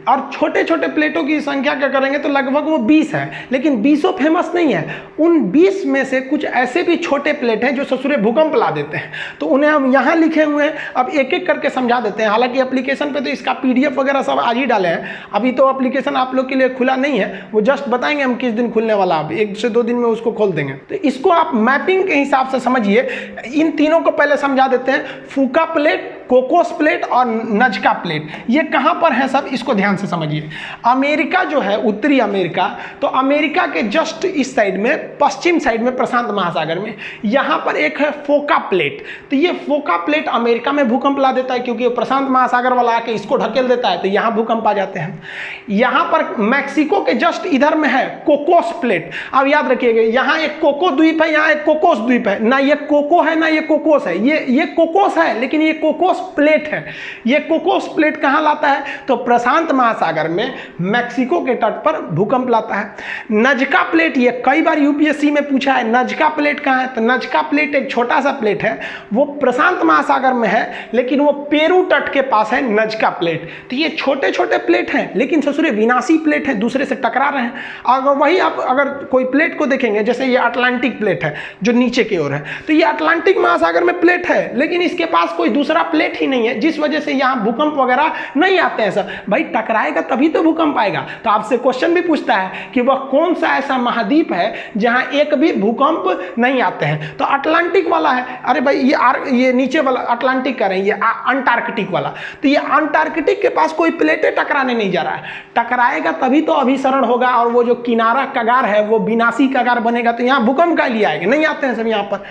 और छोटे छोटे प्लेटों की संख्या क्या करेंगे तो लगभग वो 20 है, लेकिन 20 फेमस नहीं है। उन 20 में से कुछ ऐसे भी छोटे प्लेट हैं जो ससुरे भूकंप ला देते हैं, तो उन्हें हम यहाँ लिखे हुए हैं। अब एक एक करके समझा देते हैं। हालांकि एप्लीकेशन पे तो इसका PDF वगैरह सब आज ही डाले हैं, अभी तो एप्लीकेशन आप लोग के लिए खुला नहीं है, वो जस्ट बताएंगे हम किस दिन खुलने वाला, अब 1 से 2 दिन में उसको खोल देंगे। तो इसको आप मैपिंग के हिसाब से समझिए। इन तीनों को पहले समझा देते हैं, फूका प्लेट, कोकोस प्लेट और नजका प्लेट, ये कहाँ पर है सब इसको ध्यान से समझिए। अमेरिका जो है, उत्तरी अमेरिका, तो अमेरिका के जस्ट इस साइड में, पश्चिम साइड में प्रशांत महासागर में, यहाँ पर एक है फोका प्लेट। तो ये फोका प्लेट अमेरिका में भूकंप ला देता है क्योंकि प्रशांत महासागर वाला आके इसको ढकेल देता है, तो यहाँ भूकंप आ जाते हैं। यहाँ पर मैक्सिको के जस्ट इधर में है कोकोस प्लेट। अब याद रखिएगा, यहाँ एक कोको द्वीप है, यहाँ एक कोकोस द्वीप है, ना ये कोको है ना ये कोकोस है, ये कोकोस है लेकिन ये कोकोस प्लेट है। ये कोकोस प्लेट कहां लाता है तो प्रशांत महासागर में मैक्सिको के तट पर भूकंप लाता है। नजका प्लेट, ये कई बार यूपीएससी में पूछा है, नजका प्लेट कहां है, तो नजका प्लेट एक छोटा सा प्लेट है, वो प्रशांत महासागर में है लेकिन वो पेरू तट के पास है नजका प्लेट। तो ये छोटे छोटे प्लेट हैं लेकिन ससुरे विनाशी प्लेट है, दूसरे से टकरा रहे हैं। अगर वही आप अगर कोई प्लेट को देखेंगे, जैसे ये अटलांटिक प्लेट है जो नीचे की ओर है, तो ये अटलांटिक महासागर में प्लेट है लेकिन इसके पास कोई दूसरा प्लेट ही नहीं है, जिस वजह से यहां भूकंप वगैरह नहीं आते हैं सर। भाई टकराएगा तभी तो भूकंप आएगा। तो आपसे क्वेश्चन भी पूछता है कि वह कौन सा ऐसा महाद्वीप है जहां एक भी भूकंप नहीं आते हैं, तो अटलांटिक वाला है। अरे भाई ये नीचे वाला अटलांटिक कह रहे हैं, ये अंटार्कटिक वाला, तो ये अंटार्कटिक के पास कोई प्लेटें टकराने नहीं जा रहा है। टकराएगा तभी तो अभिसरण होगा और वो जो किनारा कगार है वो विनाशी कगार बनेगा, तो यहां भूकंप का लिए आएगा, नहीं आते हैं सब यहां पर।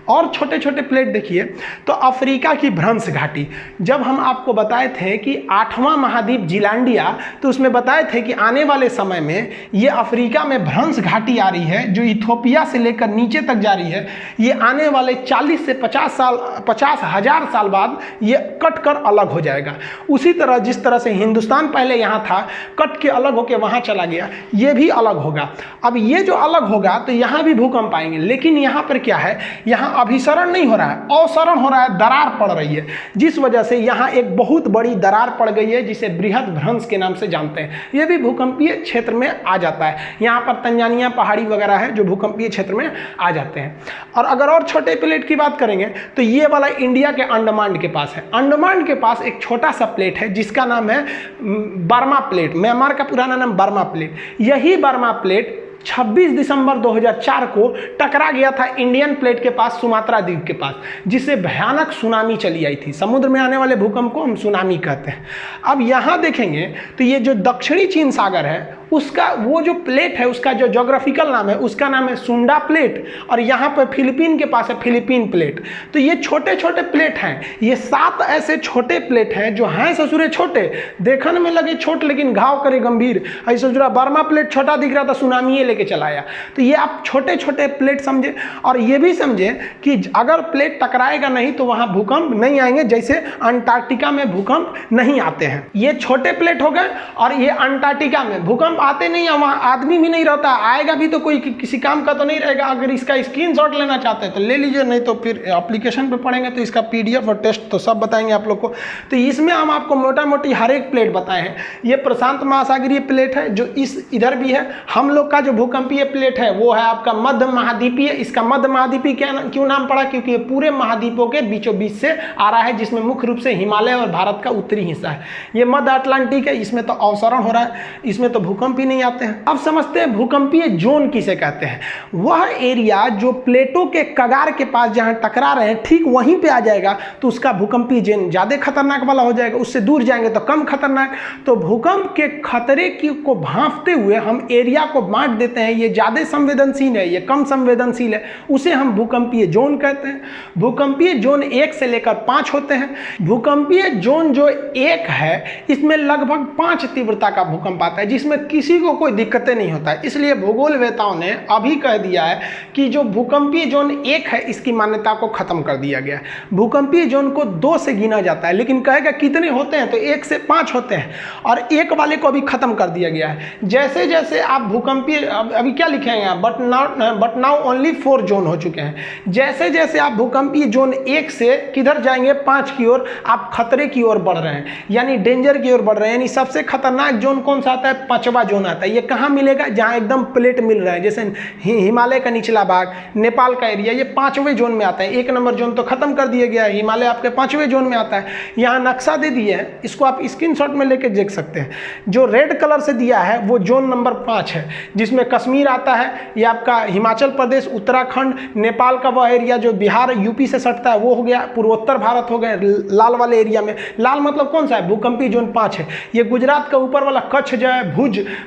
और छोटे छोटे प्लेट देखिए, तो अफ्रीका की भ्रंश घाटी, जब हम आपको बताए थे कि 8वां महाद्वीप जिलांडिया, तो उसमें बताए थे कि आने वाले समय में ये अफ्रीका में भ्रंश घाटी आ रही है जो इथोपिया से लेकर नीचे तक जा रही है। ये आने वाले 40 से 50,000 साल बाद ये कट कर अलग हो जाएगा। उसी तरह जिस तरह से हिंदुस्तान पहले यहाँ था, कट के अलग होकर वहाँ चला गया, ये भी अलग होगा। अब ये जो अलग होगा तो यहाँ भी भूकंप आएंगे, लेकिन यहाँ पर क्या है, यहाँ अभिसरण नहीं हो रहा है, अवसरण हो रहा है, दरार पड़ रही है, जिस वजह से यहाँ एक बहुत बड़ी दरार पड़ गई है जिसे बृहद भ्रंश के नाम से जानते हैं। ये भी भूकंपीय क्षेत्र में आ जाता है। यहाँ पर तंजानिया पहाड़ी वगैरह है जो भूकंपीय क्षेत्र में आ जाते हैं। और अगर और छोटे प्लेट की बात करेंगे तो ये वाला इंडिया के अंडमान के पास है। अंडमान के पास एक छोटा सा प्लेट है जिसका नाम है बर्मा प्लेट। म्यांमार का पुराना नाम बर्मा प्लेट। यही बर्मा प्लेट 26 दिसंबर 2004 को टकरा गया था इंडियन प्लेट के पास, सुमात्रा द्वीप के पास, जिससे भयानक सुनामी चली आई थी। समुद्र में आने वाले भूकंप को हम सुनामी कहते हैं। अब यहाँ देखेंगे तो ये जो दक्षिणी चीन सागर है उसका वो जो प्लेट है उसका जो ज्योग्राफिकल नाम है उसका नाम है सुंडा प्लेट, और यहाँ पर फिलीपीन के पास है फिलीपीन प्लेट। तो ये छोटे छोटे प्लेट हैं, ये 7 ऐसे छोटे प्लेट हैं जो हैं ससुरे छोटे, देखने में लगे छोटे लेकिन घाव करे गंभीर। ऐसे ससुरा बर्मा प्लेट छोटा दिख रहा था, सुनामी लेके चला आया। तो ये आप छोटे छोटे प्लेट समझे, और ये भी समझे कि अगर प्लेट टकराएगा नहीं तो वहाँ भूकंप नहीं आएंगे, जैसे अंटार्कटिका में भूकंप नहीं आते हैं। ये छोटे प्लेट हो गए, और ये अंटार्कटिका में भूकंप आते नहीं है, वहाँ आदमी भी नहीं रहता, आएगा भी तो कोई किसी काम का तो नहीं रहेगा। अगर इसका स्क्रीनशॉट लेना चाहते हैं तो ले लीजिए, नहीं तो फिर एप्लीकेशन पे पढ़ेंगे तो इसका PDF और टेस्ट तो सब बताएंगे आप लोग को। तो इसमें हम आपको मोटा मोटी हर एक प्लेट बताए हैं। ये प्रशांत महासागरीय प्लेट है जो इधर भी है। हम लोग का जो भूकंपीय प्लेट है वो है आपका मध्य महाद्वीपीय। इसका मध्य महाद्वीपीय क्यों नाम पड़ा, क्योंकि ये पूरे महाद्वीपों के बीचों बीच से आ रहा है, जिसमें मुख्य रूप से हिमालय और भारत का उत्तरी हिस्सा है। ये मध्य अटलांटिक है, इसमें तो अवसरण हो रहा है, इसमें तो भूकंप भूकंप ही नहीं आते हैं। अब समझते हैं भूकंपीय जोन किसे कहते हैं। वह एरिया जो प्लेटों के कगार के पास जहां टकरा रहे हैं ठीक वहीं पे आ जाएगा तो उसका भूकंपीय जोन ज़्यादा खतरनाक वाला हो जाएगा, उससे दूर जाएंगे तो कम खतरनाक। तो भूकंप के खतरे को भांपते हुए हम एरिया को बांट देते हैं, ये ज़्यादा संवेदनशील है, ये कम संवेदनशील है, उसे हम भूकंपीय जोन कहते हैं। भूकंपीय जोन 1 से लेकर 5 होते हैं। भूकंपीय जोन जो 1 है इसमें लगभग 5 तीव्रता का भूकंप आता है, जिसमें किसी को कोई दिक्कतें नहीं होता है। इसलिए भूगोलवेताओं ने अभी कह दिया है कि जो भूकंपीय जोन 1 है इसकी मान्यता को खत्म कर दिया गया है। भूकंपीय जोन को 2 से गिना जाता है, लेकिन कहेगा कितने होते हैं तो 1 से 5 होते हैं, और 1 वाले को अभी खत्म कर दिया गया है। जैसे जैसे आप भूकंपीय अभी क्या लिखेंगे आप, बट नाउ ओनली 4 जोन हो चुके हैं। जैसे जैसे आप भूकंपीय जोन 1 से किधर जाएंगे 5 की ओर, आप खतरे की ओर बढ़ रहे हैं, यानी डेंजर की ओर बढ़ रहे हैं। यानी सबसे खतरनाक जोन कौन सा आता है, 5वां जोन आता है। ये कहाँ मिलेगा, जहाँ एकदम प्लेट मिल रहा है, जैसे हिमालय का निचला भाग, नेपाल का एरिया, ये 5वें जोन में आता है। 1 नंबर जोन तो खत्म कर दिया गया है, हिमालय आपके 5वें जोन में आता है। यहाँ नक्शा दे दिए है, इसको आप स्क्रीनशॉट में लेके देख सकते हैं। जो रेड कलर से दिया है वो जोन नंबर 5 है, जिसमें कश्मीर आता है, ये आपका हिमाचल प्रदेश, उत्तराखंड, नेपाल का वह एरिया जो बिहार यूपी से सटता है वो हो गया, पूर्वोत्तर भारत हो गए लाल वाले एरिया में। लाल मतलब कौन सा है, भूकंपीय जोन 5 है। ये गुजरात का ऊपर वाला कच्छ जो है,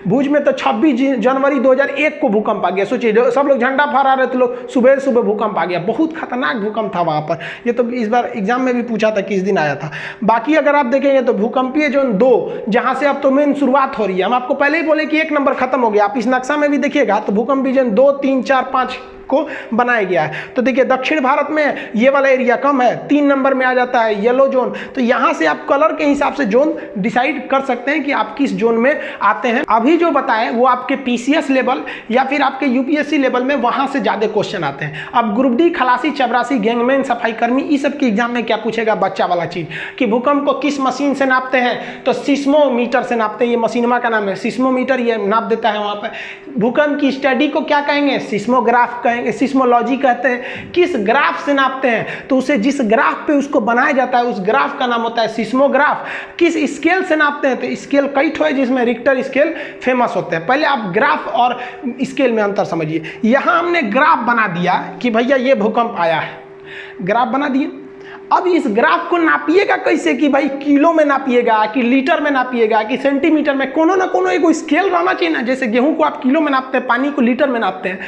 भुज में तो 26 जनवरी 2001 को भूकंप आ गया। सोचिए सब लोग झंडा फहरा रहे थे, लोग सुबह सुबह भूकंप आ गया, बहुत खतरनाक भूकंप था वहाँ पर। ये तो इस बार एग्जाम में भी पूछा था किस दिन आया था। बाकी अगर आप देखेंगे तो भूकंपीय जोन 2, जहाँ से अब तो मेन शुरुआत हो रही है, हम आपको पहले ही बोले कि 1 नंबर खत्म हो गया। आप इस नक्शा में भी देखिएगा तो भूकंपीय जोन 2, 3, 4, 5 को बनाया गया है। तो देखिए दक्षिण भारत में ये वाला एरिया कम है, 3 नंबर में आ जाता है येलो जोन। तो यहाँ से आप कलर के हिसाब से जोन डिसाइड कर सकते हैं कि आप किस जोन में आते हैं। अभी जो बताएं वो आपके पीसीएस लेवल या फिर आपके यूपीएससी लेवल में वहां से ज्यादा क्वेश्चन आते हैं। अब ग्रुप डी, खलासी, चपरासी, गैंगमैन, सफाई कर्मी, इस सब के एग्जाम में क्या पूछेगा, बच्चा वाला चीज कि भूकंप को किस मशीन से नापते हैं, तो सिस्मोमीटर से नापते हैं। ये मशीनमा का नाम है सिस्मोमीटर, ये नाप देता है वहां पर। भूकंप की स्टडी को क्या कहेंगे, सिस्मोग्राफ कहेंगे, सिस्मोलॉजी कहते हैं। किस ग्राफ से नापते हैं, तो उसे जिस ग्राफ पे उसको बनाया जाता है उस ग्राफ का नाम होता है सिस्मोग्राफ। किस स्केल से नापते हैं, तो स्केल कई ठो है जिसमें रिक्टर स्केल फेमस होते हैं। पहले आप ग्राफ और स्केल में अंतर समझिए। यहां हमने ग्राफ बना दिया कि भैया ये भूकंप आया है, ग्राफ बना दिए। अब इस ग्राफ को नापिएगा कैसे, कि भाई किलो में नापिएगा कि लीटर में नापिएगा कि सेंटीमीटर में, कोनो ना कोनो एक स्केल रहना चाहिए ना। जैसे गेहूं को आप किलो में नापते हैं, पानी को लीटर में नापते हैं,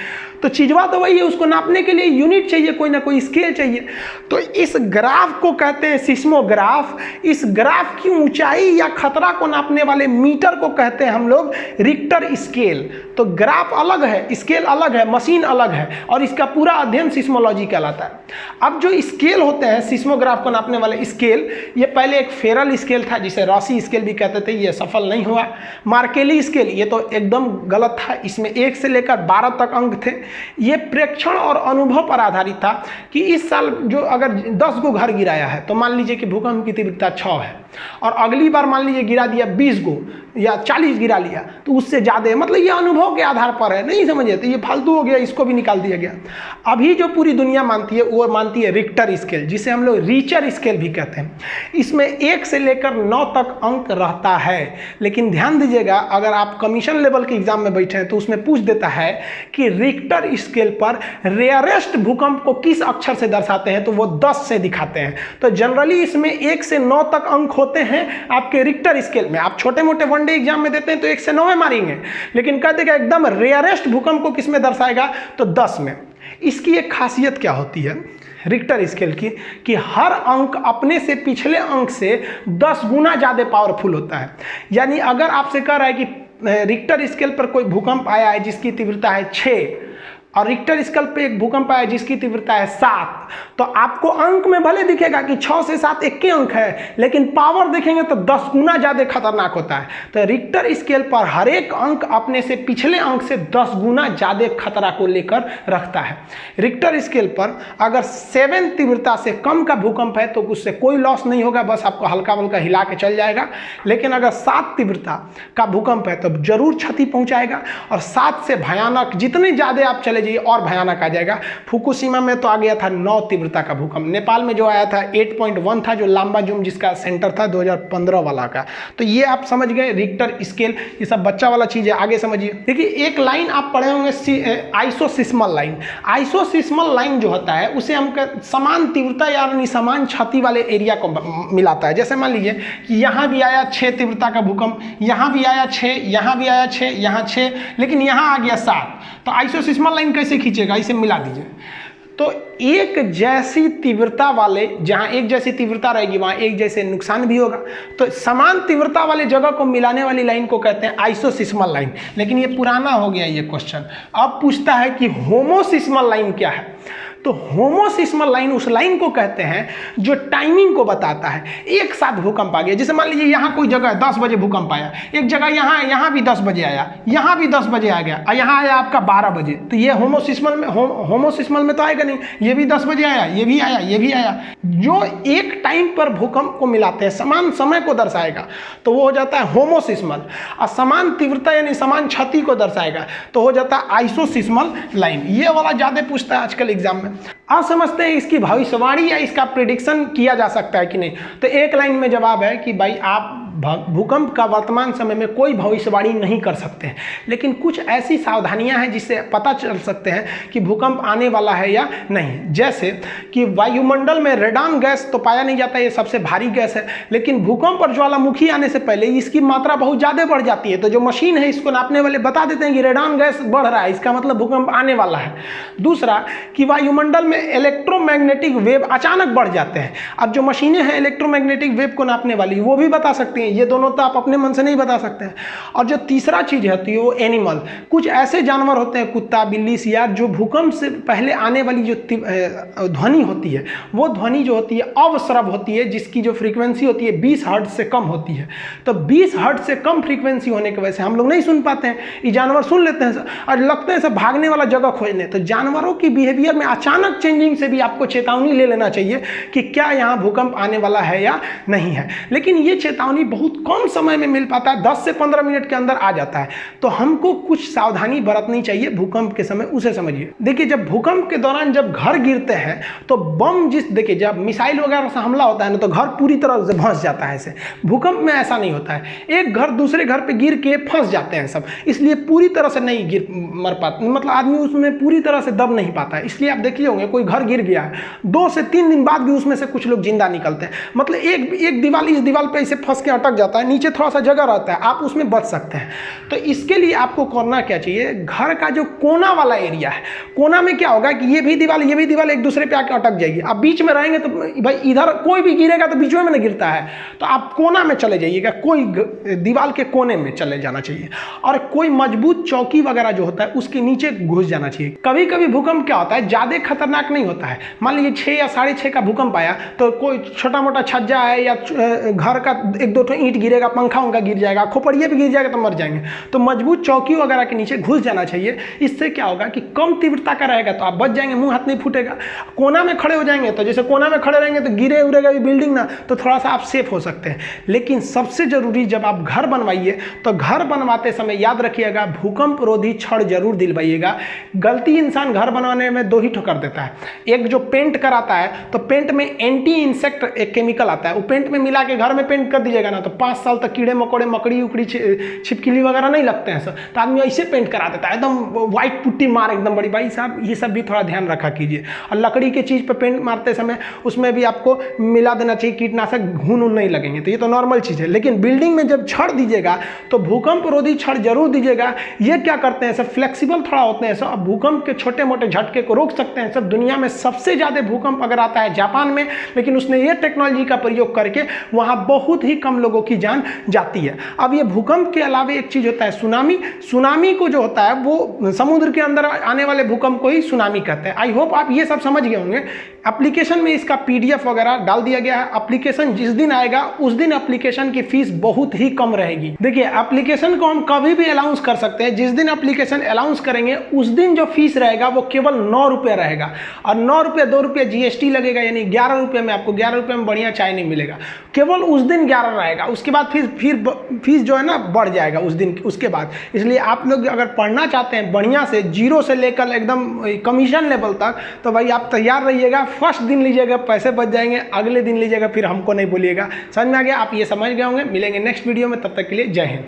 तो चीजवा तो वही है, उसको नापने के लिए यूनिट चाहिए, कोई ना कोई स्केल चाहिए। तो इस ग्राफ को कहते हैं सिस्मोग्राफ। इस ग्राफ की ऊंचाई या खतरा को नापने वाले मीटर को कहते हैं हम लोग रिक्टर स्केल। तो ग्राफ अलग है, स्केल अलग है, मशीन अलग है, और इसका पूरा अध्ययन सिस्मोलॉजी कहलाता है। अब जो स्केल होते हैं सिस्मोग्राफ को नापने वाले स्केल, ये पहले एक फेरल स्केल था जिसे रॉसी स्केल भी कहते थे, ये सफल नहीं हुआ। मार्केली स्केल, ये तो एकदम गलत था, इसमें 1 से लेकर 12 तक अंक थे। ये प्रेक्षण और अनुभव पर आधारित था कि इस साल जो अगर 10 गो घर गिराया है तो मान लीजिए कि भूकंप की तीव्रता 6 है, और अगली बार मान लीजिए गिरा दिया 20 गो या 40 गिरा लिया तो उससे ज़्यादा है, मतलब ये अनुभव के आधार पर है। नहीं समझिए तो ये फालतू हो गया, इसको भी निकाल दिया गया। अभी जो पूरी दुनिया मानती है वो मानती है रिक्टर स्केल, जिसे हम लोग रीचर स्केल भी कहते हैं। इसमें 1 से लेकर 9 तक अंक रहता है। लेकिन ध्यान दीजिएगा, अगर आप कमीशन लेवल के एग्जाम में बैठे हैं तो उसमें पूछ देता है कि रिक्टर स्केल पर रेयरेस्ट भूकंप को किस अक्षर से दर्शाते हैं, तो वो 10 से दिखाते हैं। तो जनरली इसमें 1 से 9 तक अंक होते हैं आपके रिक्टर स्केल में। आप छोटे मोटे वनडे एग्जाम में देते हैं तो 1 से 9 में मारेंगे, लेकिन कह देगा एकदम रेयरेस्ट भूकंप को किस में दर्शाएगा, तो 10 में। इसकी एक खासियत क्या होती है रिक्टर स्केल की, कि हर अंक अपने से पिछले अंक से 10 गुना ज़्यादा पावरफुल होता है। यानी अगर आपसे कह रहा है कि रिक्टर स्केल पर कोई भूकंप आया है जिसकी तीव्रता है 6, और रिक्टर स्केल पे एक भूकंप आया जिसकी तीव्रता है 7, तो आपको अंक में भले दिखेगा कि 6 से 7 एक ही अंक है, लेकिन पावर देखेंगे तो 10 गुना ज़्यादा खतरनाक होता है। तो रिक्टर स्केल पर हर एक अंक अपने से पिछले अंक से 10 गुना ज़्यादा खतरा को लेकर रखता है। रिक्टर स्केल पर अगर 7 तीव्रता से कम का भूकंप है तो उससे कोई लॉस नहीं होगा, बस आपको हल्का हल्का हिला के चल जाएगा। लेकिन अगर 7 तीव्रता का भूकंप है तो जरूर क्षति पहुँचाएगा, और 7 से भयानक जितने ज़्यादा आप चले चले जाइए और भयानक आ जाएगा। फुकुशिमा में तो आ गया था 9 तीव्रता का भूकंप। नेपाल में जो आया था 8.1 था, जो लांबा जूम जिसका सेंटर था 2015 वाला का। तो ये आप समझ गए रिक्टर स्केल, ये सब बच्चा वाला चीज़ है। आगे समझिए, देखिए एक लाइन आप पढ़े होंगे आइसोसिस्मल लाइन। आइसोसिस्मल लाइन जो होता है उसे हम समान तीव्रता यानी समान छाती वाले एरिया को मिलाता है। जैसे मान लीजिए कि यहाँ भी आया 6 तीव्रता का भूकंप, यहाँ भी आया 6, यहाँ भी आया 6, यहाँ 6, लेकिन यहाँ आ गया 7। तो आइसोसिस्मल लाइन कैसे खींचेगा, इसे मिला दीजिए। तो एक जैसी तीव्रता वाले, जहाँ एक जैसी तीव्रता रहेगी वहाँ एक जैसे नुकसान भी होगा। तो समान तीव्रता वाले जगह को मिलाने वाली लाइन को कहते हैं आइसोसिस्मल लाइन। लेकिन ये पुराना हो गया ये क्वेश्चन। अब पूछता है कि होमोसिस्मल लाइन क्या है। तो होमोसिस्मल लाइन उस लाइन को कहते हैं जो टाइमिंग को बताता है। एक साथ भूकंप आ गया, जैसे मान लीजिए यहाँ कोई जगह 10 बजे भूकंप आया, एक जगह यहाँ भी 10 बजे आया, यहाँ भी 10 बजे आ गया और यहाँ आया आपका 12 बजे। तो ये होमोसिस्मल में तो आएगा नहीं, ये भी 10 बजे आया, ये भी आया, ये भी आया। जो एक टाइम पर भूकंप को मिलाते हैं, समान समय को दर्शाएगा, तो वो हो जाता है होमोसिस्मल। और समान तीव्रता यानी समान क्षति को दर्शाएगा तो हो जाता है आइसोसिस्मल लाइन। ये वाला ज़्यादा पूछता है आजकल एग्जाम में। आप समझते हैं इसकी भविष्यवाणी या इसका प्रेडिक्शन किया जा सकता है कि नहीं। तो एक लाइन में जवाब है कि भाई आप भूकंप का वर्तमान समय में कोई भविष्यवाणी नहीं कर सकते हैं, लेकिन कुछ ऐसी सावधानियां हैं जिससे पता चल सकते हैं कि भूकंप आने वाला है या नहीं। जैसे कि वायुमंडल में रेडान गैस तो पाया नहीं जाता, ये सबसे भारी गैस है, लेकिन भूकंप और ज्वालामुखी आने से पहले इसकी मात्रा बहुत ज़्यादा बढ़ जाती है। तो जो मशीन है इसको नापने वाले बता देते हैं कि रेडान गैस बढ़ रहा है, इसका मतलब भूकंप आने वाला है। दूसरा कि वायुमंडल में इलेक्ट्रोमैग्नेटिक वेव अचानक बढ़ जाते हैं। अब जो मशीनें हैं इलेक्ट्रोमैग्नेटिक वेव को नापने वाली, वो भी बता सकती हैं। ये दोनों तो आप अपने मन से नहीं बता सकते हैं। और जो तीसरा चीज होती है वो एनिमल, कुछ ऐसे जानवर होते हैं, कुत्ता, बिल्ली, सियार, जो भूकंप से पहले आने वाली जो ध्वनि होती है, वो ध्वनि जो होती है अवश्रव होती है, जिसकी जो फ्रीक्वेंसी होती है 20 हर्ट्ज से कम होती है। तो 20 हर्ट्ज से कम फ्रीक्वेंसी होने की वजह से हम लोग नहीं सुन पाते हैं, ये जानवर सुन लेते हैं और लगते हैं सब भागने वाला जगह खोजने। तो जानवरों की बिहेवियर में अचानक चेंजिंग से भी आपको चेतावनी ले लेना चाहिए कि क्या यहाँ भूकंप आने वाला है या नहीं है। लेकिन ये चेतावनी बहुत कम समय में मिल पाता है, 10 से 15 मिनट के अंदर आ जाता है। तो हमको कुछ सावधानी बरतनी चाहिए भूकंप के समय, उसे समझिए। देखिए जब भूकंप के दौरान जब घर गिरते हैं तो बम देखिए जब मिसाइल वगैरह से हमला होता है ना, तो घर पूरी तरह से फंस जाता है। ऐसे भूकंप में ऐसा नहीं होता है, एक घर दूसरे घर पे गिर के फंस जाते हैं सब, इसलिए पूरी तरह से नहीं मर पाते, मतलब आदमी उसमें पूरी तरह से दब नहीं पाता है। इसलिए आप देखिए होंगे कोई घर गिर गया है, 2 से 3 दिन बाद भी उसमें से कुछ लोग जिंदा निकलते हैं। मतलब एक दीवार इस दीवार पे ऐसे फंस के अटक जाता है, नीचे थोड़ा सा जगह रहता है, आप उसमें बच सकते हैं। तो इसके लिए आपको करना क्या चाहिए, घर का जो कोना वाला एरिया है, कोना में क्या होगा कि ये भी दीवार एक दूसरे पे आके अटक जाएगी। आप बीच में रहेंगे तो भाई इधर कोई भी गिरेगा तो बीच में ना गिरता है, तो आप कोना में चले जाइएगा, कोई दीवार के कोने में चले जाना चाहिए। और कोई मजबूत चौकी वगैरह जो होता है उसके नीचे घुस जाना चाहिए। कभी कभी भूकंप क्या होता है, ज्यादा खतरनाक नहीं होता है। मान लीजिए 6 या 6.5 का भूकंप आया तो कोई छोटा मोटा छज्जा है या घर का 1-2 ईंट गिरेगा, पंखा उनका गिर जाएगा, खोपड़िया भी गिर जाएगा तो मर जाएंगे। तो मजबूत चौकी वगैरह के नीचे घुस जाना चाहिए। इससे क्या होगा कि कम तीव्रता का रहेगा तो आप बच जाएंगे, मुंह हाथ नहीं फूटेगा। कोना में खड़े हो जाएंगे तो जैसे कोना में खड़े रहेंगे तो गिरे उड़ेगा बिल्डिंग ना, तो थोड़ा सा आप सेफ हो सकते हैं। लेकिन सबसे जरूरी जब आप घर बनवाइए तो घर बनवाते समय याद रखिएगा भूकंप रोधी छड़ जरूर दिलवाइएगा। गलती इंसान घर बनवाने में 2 ही ठोकर देता है। एक जो पेंट कराता है तो पेंट में एंटी इंसेक्ट एक केमिकल आता है, वो पेंट में मिला के घर में पेंट कर दीजिएगा ना तो 5 साल तक कीड़े मकोड़े, मकड़ी उकड़ी, छिपकली वगैरह नहीं लगते हैं सर। तो आदमी ऐसे पेंट करा देता है, एकदम व्हाइट पुट्टी मार एकदम बड़ी। भाई साहब ये सब भी थोड़ा ध्यान रखा कीजिए। और लकड़ी के चीज़ पे पेंट मारते समय उसमें भी आपको मिला देना चाहिए कीटनाशक, घुन नहीं लगेंगे, तो ये तो नॉर्मल चीज़ है। लेकिन बिल्डिंग में जब छड़ दीजिएगा तो भूकंप रोधी छड़ जरूर दीजिएगा। ये क्या करते हैं सब, फ्लेक्सिबल थोड़ा होते हैं सब, भूकंप के छोटे मोटे झटके को रोक सकते हैं सब। दुनिया में सबसे ज़्यादा भूकंप अगर आता है जापान में, लेकिन उसने ये टेक्नोलॉजी का प्रयोग करके वहाँ बहुत ही कम लोगों की जान जाती है। अब ये भूकंप के अलावा एक चीज़ होता है सुनामी। सुनामी को जो होता है वो समुद्र के अंदर आने वाले भूकंप को ही सुनामी कहते हैं। आई होप आप ये सब समझ गए होंगे। एप्लीकेशन में इसका PDF वगैरह डाल दिया गया है। एप्लीकेशन जिस दिन आएगा उस दिन एप्लीकेशन की फीस बहुत ही कम रहेगी। देखिए एप्लीकेशन को हम कभी भी अलाउंस कर सकते हैं, जिस दिन एप्लीकेशन अलाउंस करेंगे उस दिन जो फीस रहेगा वो केवल 9 रुपये रहेगा। और 9 रुपये 2 रुपये GST लगेगा, यानी 11 रुपये में आपको 11 रुपये में बढ़िया चाय नहीं मिलेगा। केवल उस दिन 11 रहेगा। जाएगा, उसके बाद फीस जो है ना बढ़ जाएगा उस दिन उसके बाद। इसलिए आप लोग अगर पढ़ना चाहते हैं बढ़िया से, जीरो से लेकर एकदम कमीशन लेवल तक, तो भाई आप तैयार रहिएगा। फर्स्ट दिन लीजिएगा, पैसे बच जाएंगे, अगले दिन लीजिएगा फिर हमको नहीं बोलिएगा। समझ में आ गया? आप ये समझ गए होंगे। मिलेंगे नेक्स्ट वीडियो में, तब तक के लिए जय हिंद।